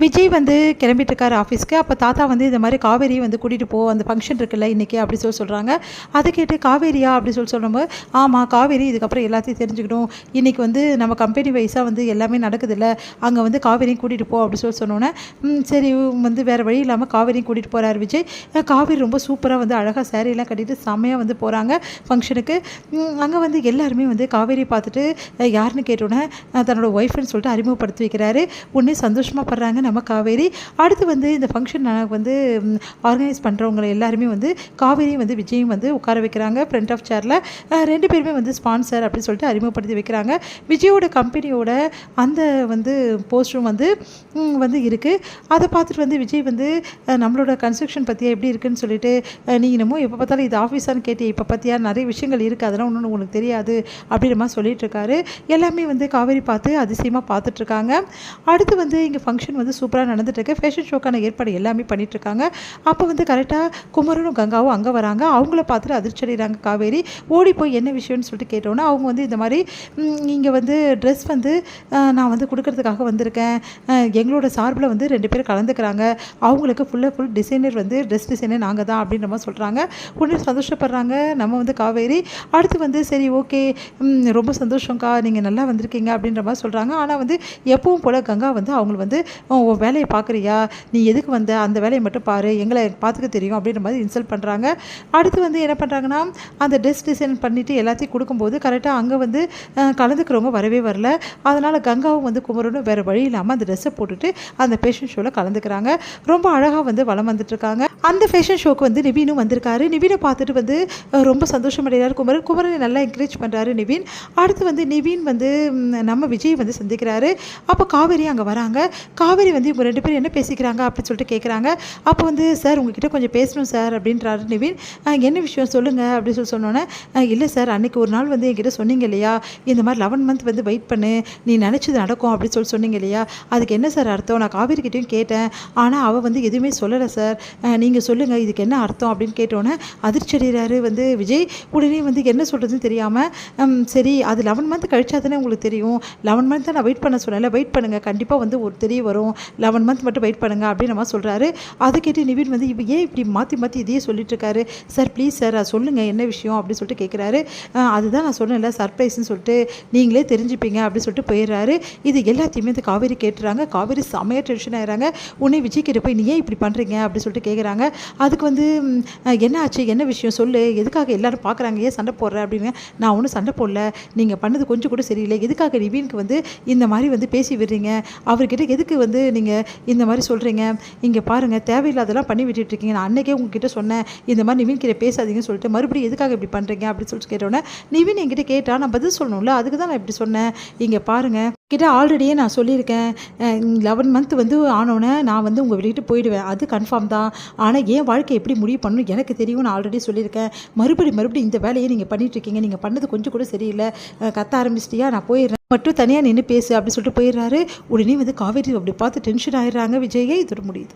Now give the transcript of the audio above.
விஜய் வந்து கிளம்பிட்டு இருக்காரு ஆஃபீஸ்க்கு. அப்போ தாத்தா வந்து இந்த மாதிரி காவேரி வந்து கூட்டிகிட்டு போ, அந்த ஃபங்க்ஷன் இருக்குல்ல இன்றைக்கி அப்படி சொல்கிறாங்க. அதை கேட்டு காவேரியா அப்படி சொல்லும்போது, ஆமாம் காவேரி இதுக்கப்புறம் எல்லாத்தையும் தெரிஞ்சுக்கணும், இன்றைக்கி வந்து நம்ம கம்பெனி வைஸாக வந்து எல்லாமே நடக்குதுல்ல, அங்கே வந்து காவேரியும் கூட்டிகிட்டு போ அப்படி சொன்னோன்னே சரி வந்து வேறு வழி இல்லாமல் காவேரியும் கூட்டிகிட்டு போகிறார் விஜய். காவேரி ரொம்ப சூப்பராக வந்து அழகாக சேரீலாம் கட்டிட்டு செம்மையாக வந்து போகிறாங்க ஃபங்க்ஷனுக்கு. அங்கே வந்து எல்லாருமே வந்து காவேரி பார்த்துட்டு யாருன்னு கேட்டோன்னே தன்னோட ஒய்ஃப்னு சொல்லிட்டு அறிமுகப்படுத்தி வைக்கிறாரு. உடனே சந்தோஷமாக படுறாங்க நம்ம காவேரி. அடுத்து வந்து இந்த ஃபங்க்ஷன் வந்து ஆர்கனைஸ் பண்ணுறவங்க எல்லாருமே வந்து காவேரியும் வந்து விஜயும் வந்து உட்கார வைக்கிறாங்க ஃப்ரண்ட் ஆஃப் சேரில். ரெண்டு பேருமே வந்து ஸ்பான்சர் அப்படின்னு சொல்லிட்டு அறிமுகப்படுத்தி வைக்கிறாங்க. விஜயோட கம்பெனியோட அந்த வந்து போஸ்டரும் வந்து வந்து இருக்குது. அதை பார்த்துட்டு வந்து விஜய் வந்து நம்மளோட கன்ஸ்ட்ரக்ஷன் பற்றியா எப்படி இருக்குதுன்னு சொல்லிட்டு, நீ என்னமோ எப்போ பார்த்தாலும் இது ஆஃபீஸான்னு கேட்டு இப்போ பார்த்தியா நிறைய விஷயங்கள் இருக்குது, அதெல்லாம் ஒன்றும் உங்களுக்கு தெரியாது அப்படின்ற மாதிரி சொல்லிட்டு இருக்காரு. எல்லாமே வந்து காவேரி பார்த்து அதிசயமாக பார்த்துட்ருக்காங்க. அடுத்து வந்து இங்கே ஃபங்க்ஷன் வந்து சூப்பராக நடந்துட்டுருக்கு. ஃபேஷன் ஷோக்கான ஏற்பாடு எல்லாமே பண்ணிகிட்ருக்காங்க. அப்போ வந்து கரெக்டாக குமரனும் கங்காவும் அங்கே வராங்க. அவங்கள பார்த்துட்டு அதிர்ச்சி அடைகிறாங்க காவேரி. ஓடி போய் என்ன விஷயம்னு சொல்லிட்டு கேட்டோன்னா அவங்க வந்து இந்த மாதிரி இங்கே வந்து ட்ரெஸ் வந்து நான் வந்து கொடுக்கறதுக்காக வந்திருக்கேன், எங்களோட சார்பில் வந்து 2 பேர் கலந்துக்கிறாங்க, அவங்களுக்கு ஃபுல் டிசைனர் வந்து ட்ரெஸ் டிசைனர் நாங்கள் தான் அப்படின்ற மாதிரி சொல்கிறாங்க. உடனே சந்தோஷப்படுறாங்க நம்ம வந்து காவேரி. அடுத்து வந்து சரி ஓகே ரொம்ப சந்தோஷம்க்கா, நீங்கள் நல்லா வந்திருக்கீங்க அப்படின்ற மாதிரி சொல்கிறாங்க. ஆனால் வந்து எப்பவும் போல் கங்கா வந்து அவங்களை வந்து வேலையை பார்க்குறியா, நீ எதுக்கு வந்த, அந்த வேலையை மட்டும் பாரு, எங்களை பார்த்துக்க தெரியும் அப்படின்ற மாதிரி இன்சல்ட் பண்ணுறாங்க. அடுத்து வந்து என்ன பண்ணுறாங்கன்னா அந்த ட்ரெஸ் டிசைன் பண்ணிவிட்டு எல்லாத்தையும் கொடுக்கும்போது கரெக்டாக அங்கே வந்து கலந்துக்கிறவங்க வரவே வரல. அதனால் கங்காவும் வந்து குமரனும் வேறு வழி இல்லாமல் அந்த ட்ரெஸ்ஸை போட்டுட்டு அந்த ஃபேஷன் ஷோவில் கலந்துக்கிறாங்க. ரொம்ப அழகாக வந்து வளம் வந்துட்டுருக்காங்க. அந்த ஃபேஷன் ஷோக்கு வந்து நிவீனும் வந்திருக்காரு. நிவீனை பார்த்துட்டு வந்து ரொம்ப சந்தோஷமடைகிறார் குமரனை நல்லா என்கரேஜ் பண்ணுறாரு நிவீன். அடுத்து வந்து நிவீன் வந்து நம்ம விஜய் வந்து சந்திக்கிறாரு. அப்போ காவேரி அங்கே வராங்க. காவேரி வந்து இவங்க 2 பேரும் என்ன பேசிக்கிறாங்க அப்படின்னு சொல்லிட்டு கேட்குறாங்க. அப்போ வந்து சார் உங்ககிட்ட கொஞ்சம் பேசணும் சார் அப்படின்றாரு நிவீன். என்ன விஷயம் சொல்லுங்கள் அப்படின்னு சொன்னோன்னே, இல்லை சார் அன்றைக்கி ஒரு நாள் வந்து என்கிட்ட சொன்னீங்க இல்லையா, இந்த மாதிரி 11 மந்த் வந்து வெயிட் பண்ணு, நீ நினச்சது நடக்கும் அப்படின்னு சொன்னீங்க இல்லையா, அதுக்கு என்ன சார் அர்த்தம், நான் காவேரிக்கிட்டையும் கேட்டேன், ஆனால் அவள் வந்து எதுவுமே சொல்லலை சார், நீங்கள் சொல்லுங்கள் இதுக்கு என்ன அர்த்தம் அப்படின்னு கேட்டோன்னே அதிர்ச்சி அடைகிறாரு வந்து விஜய். உடனே வந்து என்ன சொல்கிறதுன்னு தெரியாமல் சரி அது 11 மந்த் கழிச்சா தானே உங்களுக்கு தெரியும், 11 மந்த் தான் நான் வெயிட் பண்ண சொன்னேன்ல, வெயிட் பண்ணுங்கள் கண்டிப்பாக வந்து ஒரு தெரிய வரும், 11 மந்த் மட்டும் வெயிட் பண்ணுங்க அப்படின்னு நம்ம சொல்கிறாரு. அதை கேட்டு நிவீன் வந்து இவ ஏன் இப்படி மாற்றி இதையே சொல்லிட்டு இருக்காரு, சார் ப்ளீஸ் சார் அது சொல்லுங்கள் என்ன விஷயம் அப்படின்னு சொல்லிட்டு கேட்குறாரு. அதுதான் நான் சொன்னேன்ல சர்ப்ரைஸ்ன்னு சொல்லிட்டு, நீங்களே தெரிஞ்சுப்பீங்க அப்படின்னு சொல்லிட்டு போயிடுறாரு. இது எல்லாத்தையுமே வந்து காவேரி கேட்டுறாங்க. காவேரி செமையாக டென்ஷன் ஆகிறாங்க. உடனே விஜய் கிட்ட போய் நீ ஏன் இப்படி பண்ணுறீங்க அப்படின்னு சொல்லிட்டு கேட்குறாங்க. அதுக்கு வந்து என்ன ஆச்சு, என்ன விஷயம் சொல்லு, எதுக்காக எல்லாரும் பார்க்குறாங்க, ஏன் சண்டை போடுற அப்படின்னு. நான் ஒன்றும் சண்டை போடல, நீங்கள் பண்ணது கொஞ்சம் கூட சரியில்லை, எதுக்காக நிவீனுக்கு வந்து இந்த மாதிரி வந்து பேசி விடுறீங்க, அவர்கிட்ட எதுக்கு வந்து நீங்கள் இந்த மாதிரி சொல்கிறீங்க, இங்கே பாருங்கள் தேவையில்லாதெல்லாம் பண்ணி விட்டுட்ருக்கீங்க, நான் அன்றைக்கே உங்ககிட்ட சொன்னேன் இந்த மாதிரி நிவீன் கிட்ட பேசாதீங்கன்னு சொல்லிட்டு மறுபடியும் எதுக்காக இப்படி பண்ணுறீங்க அப்படின்னு சொல்லிட்டு கேட்டோன்னே, நிவீன் என்கிட்ட கேட்டால் நான் பதில் சொல்லணும்ல, அதுக்கு தான் நான் இப்படி சொன்னேன், இங்கே பாருங்கள் கிட்ட ஆல்ரெடியே நான் சொல்லியிருக்கேன் 11 மந்த் வந்து ஆனோன்னே நான் வந்து உங்கள் வீட்டு போயிடுவேன், அது கன்ஃபார்ம் தான், ஆனால் என் வாழ்க்கை எப்படி முடிவு பண்ணணும் எனக்கு தெரியும், நான் ஆல்ரெடி சொல்லியிருக்கேன், மறுபடியும் இந்த வேலையை நீங்கள் பண்ணிகிட்ருக்கீங்க, நீங்கள் பண்ணது கொஞ்சம் கூட சரியில்லை, கத்த ஆரம்பிச்சிட்டியா, நான் போயிடுறேன், மட்டும் தனியாக நின்று பேசு அப்படின்னு சொல்லிட்டு போயிடுறாரு. உடனே வந்து காவேரி அப்படி பார்த்து டென்ஷன் ஆகிடுறாங்க. விஜயை இதோட முடியுது.